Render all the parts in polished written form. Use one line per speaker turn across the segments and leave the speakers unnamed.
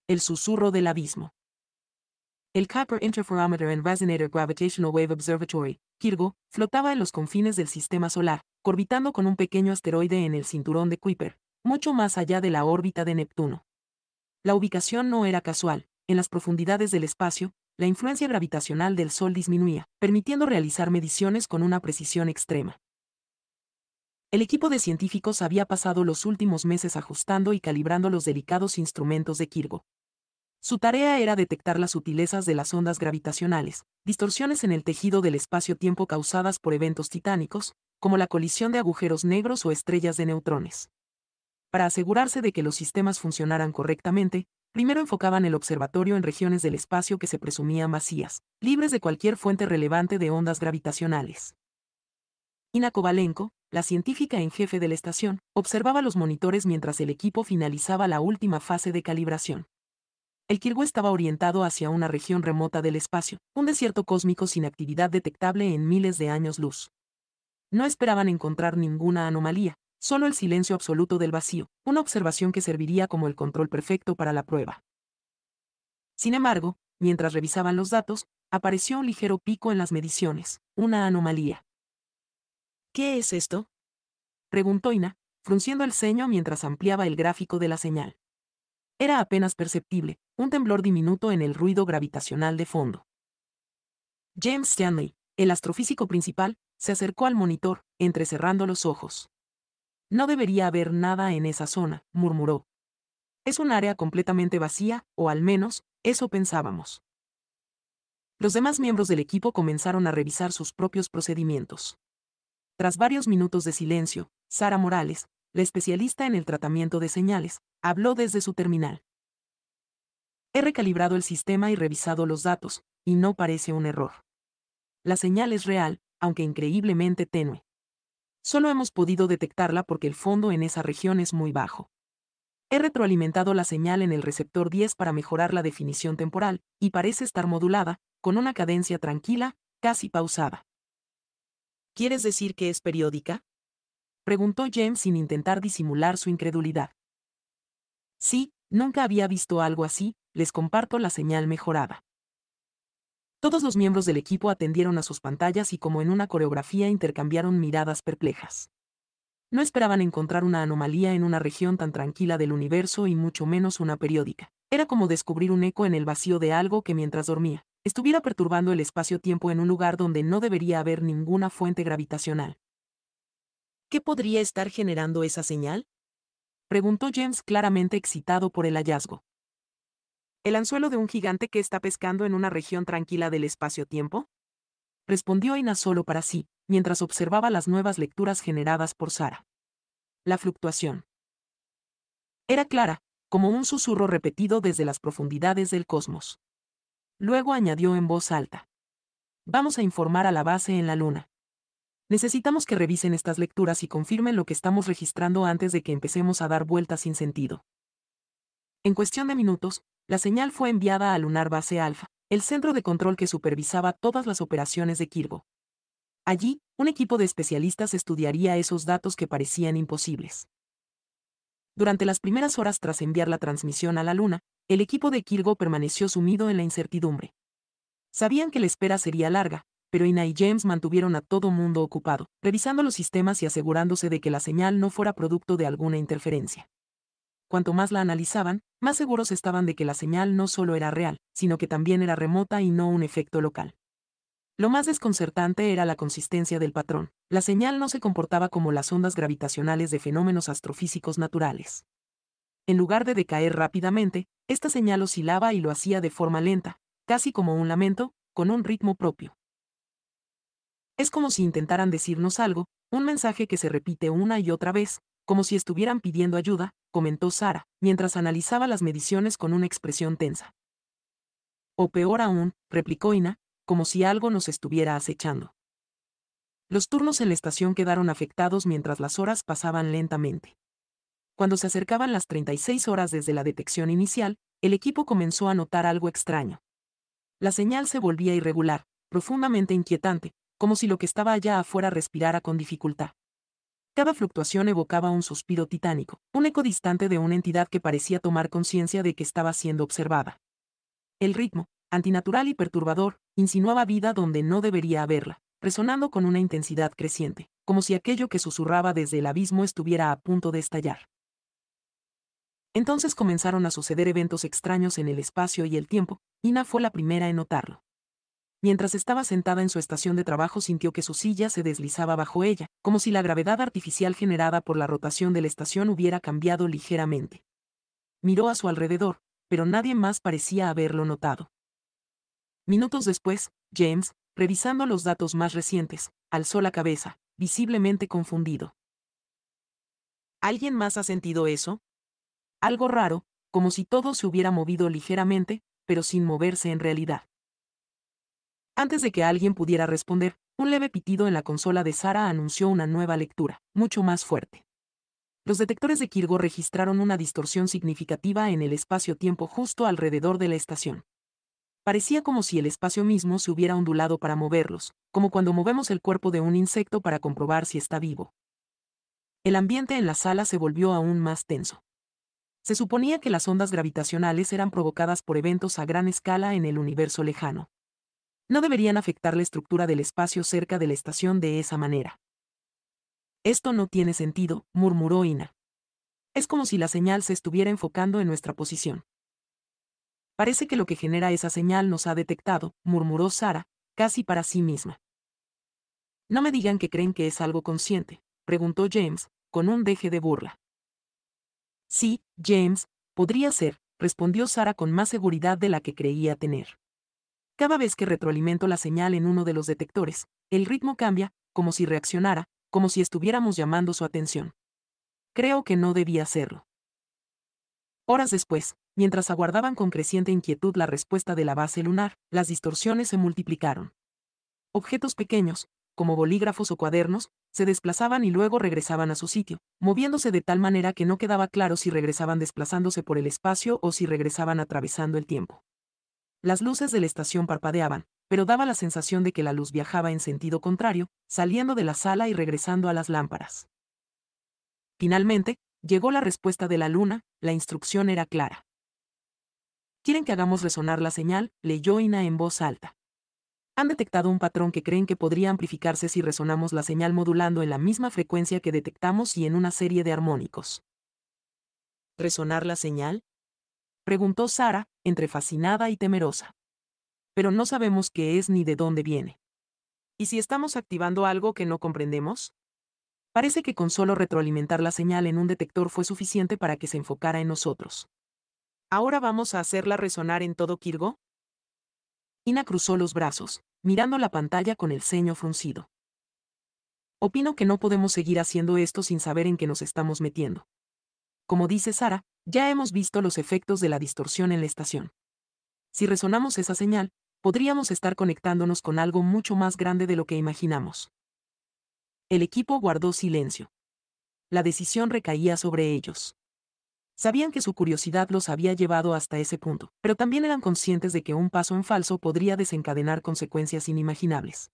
El susurro del abismo. El Kuiper Interferometer and Resonator Gravitational Wave Observatory, KIRGO, flotaba en los confines del sistema solar, orbitando con un pequeño asteroide en el cinturón de Kuiper, mucho más allá de la órbita de Neptuno. La ubicación no era casual. En las profundidades del espacio, la influencia gravitacional del Sol disminuía, permitiendo realizar mediciones con una precisión extrema. El equipo de científicos había pasado los últimos meses ajustando y calibrando los delicados instrumentos de KIRGO. Su tarea era detectar las sutilezas de las ondas gravitacionales, distorsiones en el tejido del espacio-tiempo causadas por eventos titánicos, como la colisión de agujeros negros o estrellas de neutrones. Para asegurarse de que los sistemas funcionaran correctamente, primero enfocaban el observatorio en regiones del espacio que se presumían vacías, libres de cualquier fuente relevante de ondas gravitacionales. Ina Kovalenko, la científica en jefe de la estación, observaba los monitores mientras el equipo finalizaba la última fase de calibración. El KIRGO estaba orientado hacia una región remota del espacio, un desierto cósmico sin actividad detectable en miles de años luz. No esperaban encontrar ninguna anomalía, solo el silencio absoluto del vacío, una observación que serviría como el control perfecto para la prueba. Sin embargo, mientras revisaban los datos, apareció un ligero pico en las mediciones, una anomalía. ¿Qué es esto?, preguntó Ina, frunciendo el ceño mientras ampliaba el gráfico de la señal. Era apenas perceptible, un temblor diminuto en el ruido gravitacional de fondo. James Stanley, el astrofísico principal, se acercó al monitor, entrecerrando los ojos. No debería haber nada en esa zona, murmuró. Es un área completamente vacía, o al menos, eso pensábamos. Los demás miembros del equipo comenzaron a revisar sus propios procedimientos. Tras varios minutos de silencio, Sara Morales, la especialista en el tratamiento de señales, habló desde su terminal. He recalibrado el sistema y revisado los datos, y no parece un error. La señal es real, aunque increíblemente tenue. Solo hemos podido detectarla porque el fondo en esa región es muy bajo. He retroalimentado la señal en el receptor 10 para mejorar la definición temporal, y parece estar modulada, con una cadencia tranquila, casi pausada. ¿Quieres decir que es periódica?, preguntó James sin intentar disimular su incredulidad. Sí, nunca había visto algo así, les comparto la señal mejorada. Todos los miembros del equipo atendieron a sus pantallas y como en una coreografía intercambiaron miradas perplejas. No esperaban encontrar una anomalía en una región tan tranquila del universo y mucho menos una periódica. Era como descubrir un eco en el vacío de algo que mientras dormía, estuviera perturbando el espacio-tiempo en un lugar donde no debería haber ninguna fuente gravitacional. ¿Qué podría estar generando esa señal?, preguntó James claramente excitado por el hallazgo. ¿El anzuelo de un gigante que está pescando en una región tranquila del espacio-tiempo?, respondió Ina solo para sí, mientras observaba las nuevas lecturas generadas por Sara. La fluctuación era clara, como un susurro repetido desde las profundidades del cosmos. Luego añadió en voz alta. Vamos a informar a la base en la Luna. Necesitamos que revisen estas lecturas y confirmen lo que estamos registrando antes de que empecemos a dar vueltas sin sentido. En cuestión de minutos, la señal fue enviada a Lunar Base Alpha, el centro de control que supervisaba todas las operaciones de KIRGO. Allí, un equipo de especialistas estudiaría esos datos que parecían imposibles. Durante las primeras horas tras enviar la transmisión a la Luna, el equipo de KIRGO permaneció sumido en la incertidumbre. Sabían que la espera sería larga, pero Ina y James mantuvieron a todo mundo ocupado, revisando los sistemas y asegurándose de que la señal no fuera producto de alguna interferencia. Cuanto más la analizaban, más seguros estaban de que la señal no solo era real, sino que también era remota y no un efecto local. Lo más desconcertante era la consistencia del patrón. La señal no se comportaba como las ondas gravitacionales de fenómenos astrofísicos naturales. En lugar de decaer rápidamente, esta señal oscilaba y lo hacía de forma lenta, casi como un lamento, con un ritmo propio. Es como si intentaran decirnos algo, un mensaje que se repite una y otra vez, como si estuvieran pidiendo ayuda, comentó Sara, mientras analizaba las mediciones con una expresión tensa. O peor aún, replicó Ina, como si algo nos estuviera acechando. Los turnos en la estación quedaron afectados mientras las horas pasaban lentamente. Cuando se acercaban las 36 horas desde la detección inicial, el equipo comenzó a notar algo extraño. La señal se volvía irregular, profundamente inquietante, como si lo que estaba allá afuera respirara con dificultad. Cada fluctuación evocaba un suspiro titánico, un eco distante de una entidad que parecía tomar conciencia de que estaba siendo observada. El ritmo, antinatural y perturbador, insinuaba vida donde no debería haberla, resonando con una intensidad creciente, como si aquello que susurraba desde el abismo estuviera a punto de estallar. Entonces comenzaron a suceder eventos extraños en el espacio y el tiempo. Ina fue la primera en notarlo. Mientras estaba sentada en su estación de trabajo sintió que su silla se deslizaba bajo ella, como si la gravedad artificial generada por la rotación de la estación hubiera cambiado ligeramente. Miró a su alrededor, pero nadie más parecía haberlo notado. Minutos después, James, revisando los datos más recientes, alzó la cabeza, visiblemente confundido. ¿Alguien más ha sentido eso? Algo raro, como si todo se hubiera movido ligeramente, pero sin moverse en realidad. Antes de que alguien pudiera responder, un leve pitido en la consola de Sarah anunció una nueva lectura, mucho más fuerte. Los detectores de Kirgo registraron una distorsión significativa en el espacio-tiempo justo alrededor de la estación. Parecía como si el espacio mismo se hubiera ondulado para moverlos, como cuando movemos el cuerpo de un insecto para comprobar si está vivo. El ambiente en la sala se volvió aún más tenso. Se suponía que las ondas gravitacionales eran provocadas por eventos a gran escala en el universo lejano. No deberían afectar la estructura del espacio cerca de la estación de esa manera. Esto no tiene sentido, murmuró Ina. Es como si la señal se estuviera enfocando en nuestra posición. Parece que lo que genera esa señal nos ha detectado, murmuró Sarah, casi para sí misma. No me digan que creen que es algo consciente, preguntó James, con un deje de burla. Sí, James, podría ser, respondió Sarah con más seguridad de la que creía tener. Cada vez que retroalimento la señal en uno de los detectores, el ritmo cambia, como si reaccionara, como si estuviéramos llamando su atención. Creo que no debía hacerlo. Horas después, mientras aguardaban con creciente inquietud la respuesta de la base lunar, las distorsiones se multiplicaron. Objetos pequeños, como bolígrafos o cuadernos, se desplazaban y luego regresaban a su sitio, moviéndose de tal manera que no quedaba claro si regresaban desplazándose por el espacio o si regresaban atravesando el tiempo. Las luces de la estación parpadeaban, pero daba la sensación de que la luz viajaba en sentido contrario, saliendo de la sala y regresando a las lámparas. Finalmente, llegó la respuesta de la luna, la instrucción era clara. ¿Quieren que hagamos resonar la señal?, leyó Ina en voz alta. Han detectado un patrón que creen que podría amplificarse si resonamos la señal modulando en la misma frecuencia que detectamos y en una serie de armónicos. ¿Resonar la señal?, preguntó Sarah, entre fascinada y temerosa. Pero no sabemos qué es ni de dónde viene. ¿Y si estamos activando algo que no comprendemos? Parece que con solo retroalimentar la señal en un detector fue suficiente para que se enfocara en nosotros. ¿Ahora vamos a hacerla resonar en todo Kirgo? Ina cruzó los brazos, mirando la pantalla con el ceño fruncido. Opino que no podemos seguir haciendo esto sin saber en qué nos estamos metiendo. Como dice Sarah, ya hemos visto los efectos de la distorsión en la estación. Si resonamos esa señal, podríamos estar conectándonos con algo mucho más grande de lo que imaginamos. El equipo guardó silencio. La decisión recaía sobre ellos. Sabían que su curiosidad los había llevado hasta ese punto, pero también eran conscientes de que un paso en falso podría desencadenar consecuencias inimaginables.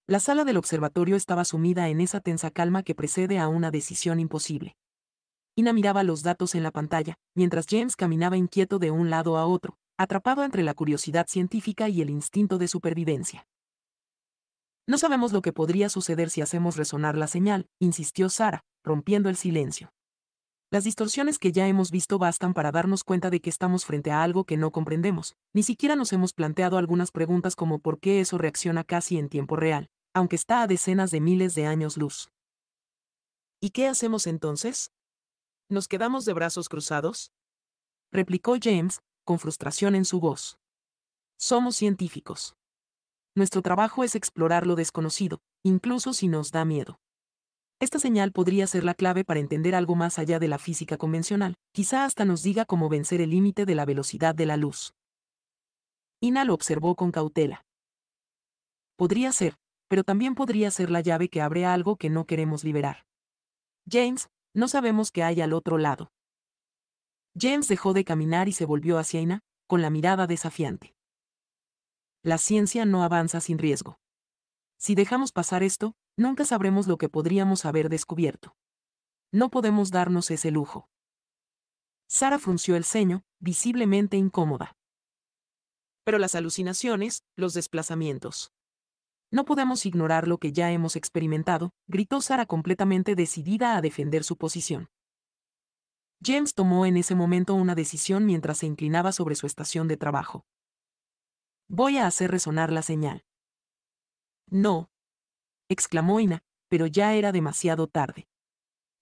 La sala del observatorio estaba sumida en esa tensa calma que precede a una decisión imposible. Ina miraba los datos en la pantalla, mientras James caminaba inquieto de un lado a otro, atrapado entre la curiosidad científica y el instinto de supervivencia. No sabemos lo que podría suceder si hacemos resonar la señal, insistió Sarah, rompiendo el silencio. Las distorsiones que ya hemos visto bastan para darnos cuenta de que estamos frente a algo que no comprendemos. Ni siquiera nos hemos planteado algunas preguntas como por qué eso reacciona casi en tiempo real, aunque está a decenas de miles de años luz. ¿Y qué hacemos entonces? ¿Nos quedamos de brazos cruzados?, replicó James, con frustración en su voz. Somos científicos. Nuestro trabajo es explorar lo desconocido, incluso si nos da miedo. Esta señal podría ser la clave para entender algo más allá de la física convencional, quizá hasta nos diga cómo vencer el límite de la velocidad de la luz. Ina lo observó con cautela. Podría ser, pero también podría ser la llave que abre algo que no queremos liberar. James, no sabemos qué hay al otro lado. James dejó de caminar y se volvió hacia Ina, con la mirada desafiante. La ciencia no avanza sin riesgo. Si dejamos pasar esto, Nunca sabremos lo que podríamos haber descubierto. No podemos darnos ese lujo. Sara frunció el ceño, visiblemente incómoda. Pero las alucinaciones, los desplazamientos. No podemos ignorar lo que ya hemos experimentado, gritó Sara completamente decidida a defender su posición. James tomó en ese momento una decisión mientras se inclinaba sobre su estación de trabajo. Voy a hacer resonar la señal. No, exclamó Ina, pero ya era demasiado tarde.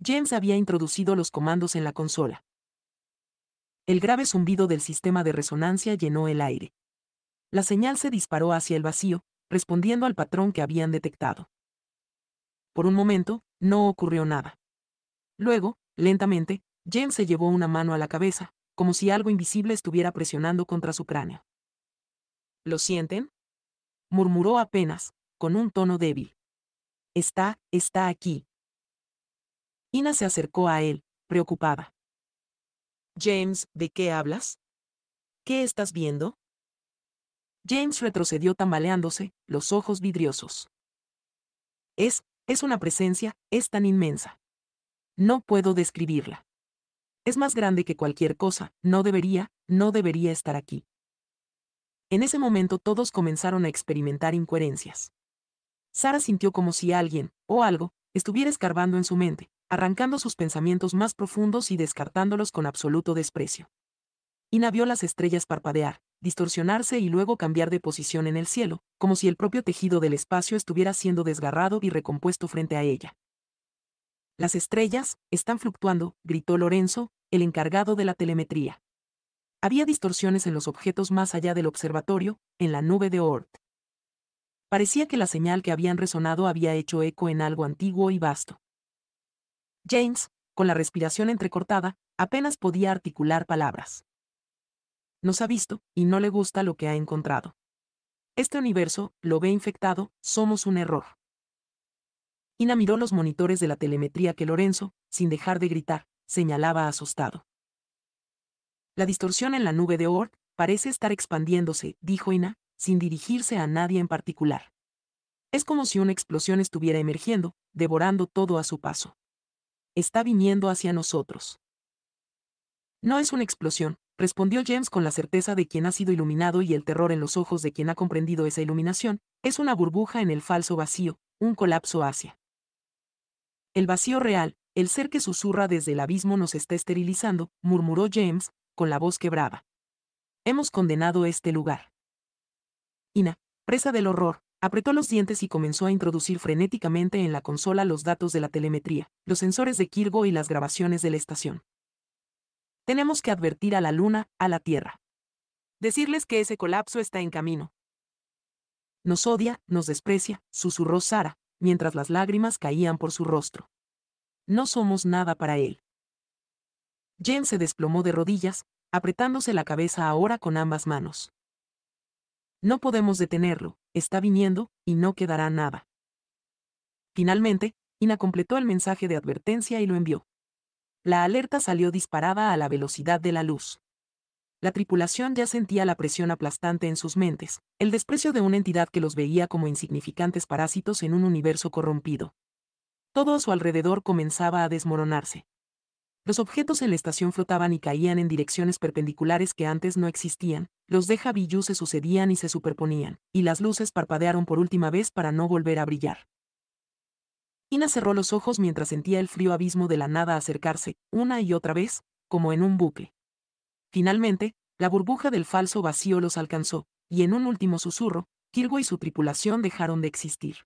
James había introducido los comandos en la consola. El grave zumbido del sistema de resonancia llenó el aire. La señal se disparó hacia el vacío, respondiendo al patrón que habían detectado. Por un momento, no ocurrió nada. Luego, lentamente, James se llevó una mano a la cabeza, como si algo invisible estuviera presionando contra su cráneo. ¿Lo sienten?, murmuró apenas, con un tono débil. Está aquí. Ina se acercó a él, preocupada. James, ¿de qué hablas? ¿Qué estás viendo? James retrocedió tambaleándose, los ojos vidriosos. Es una presencia, es tan inmensa. No puedo describirla. Es más grande que cualquier cosa, no debería estar aquí. En ese momento todos comenzaron a experimentar incoherencias. Sara sintió como si alguien, o algo, estuviera escarbando en su mente, arrancando sus pensamientos más profundos y descartándolos con absoluto desprecio. Ina vio las estrellas parpadear, distorsionarse y luego cambiar de posición en el cielo, como si el propio tejido del espacio estuviera siendo desgarrado y recompuesto frente a ella. Las estrellas están fluctuando, gritó Lorenzo, el encargado de la telemetría. Había distorsiones en los objetos más allá del observatorio, en la nube de Oort. Parecía que la señal que habían resonado había hecho eco en algo antiguo y vasto. James, con la respiración entrecortada, apenas podía articular palabras. Nos ha visto, y no le gusta lo que ha encontrado. Este universo, lo ve infectado, somos un error. Ina miró los monitores de la telemetría que Lorenzo, sin dejar de gritar, señalaba asustado. La distorsión en la nube de Oort parece estar expandiéndose, dijo Ina, sin dirigirse a nadie en particular. Es como si una explosión estuviera emergiendo, devorando todo a su paso. Está viniendo hacia nosotros. No es una explosión, respondió James con la certeza de quien ha sido iluminado y el terror en los ojos de quien ha comprendido esa iluminación, es una burbuja en el falso vacío, un colapso hacia. El vacío real, el ser que susurra desde el abismo nos está esterilizando, murmuró James, con la voz quebrada. Hemos condenado este lugar. Ina, presa del horror, apretó los dientes y comenzó a introducir frenéticamente en la consola los datos de la telemetría, los sensores de Kirgo y las grabaciones de la estación. Tenemos que advertir a la Luna, a la Tierra. Decirles que ese colapso está en camino. Nos odia, nos desprecia, susurró Sara, mientras las lágrimas caían por su rostro. No somos nada para él. James se desplomó de rodillas, apretándose la cabeza ahora con ambas manos. No podemos detenerlo, está viniendo, y no quedará nada. Finalmente, Ina completó el mensaje de advertencia y lo envió. La alerta salió disparada a la velocidad de la luz. La tripulación ya sentía la presión aplastante en sus mentes, el desprecio de una entidad que los veía como insignificantes parásitos en un universo corrompido. Todo a su alrededor comenzaba a desmoronarse. Los objetos en la estación flotaban y caían en direcciones perpendiculares que antes no existían, los déjà vu se sucedían y se superponían, y las luces parpadearon por última vez para no volver a brillar. Ina cerró los ojos mientras sentía el frío abismo de la nada acercarse, una y otra vez, como en un bucle. Finalmente, la burbuja del falso vacío los alcanzó, y en un último susurro, Kirgo y su tripulación dejaron de existir.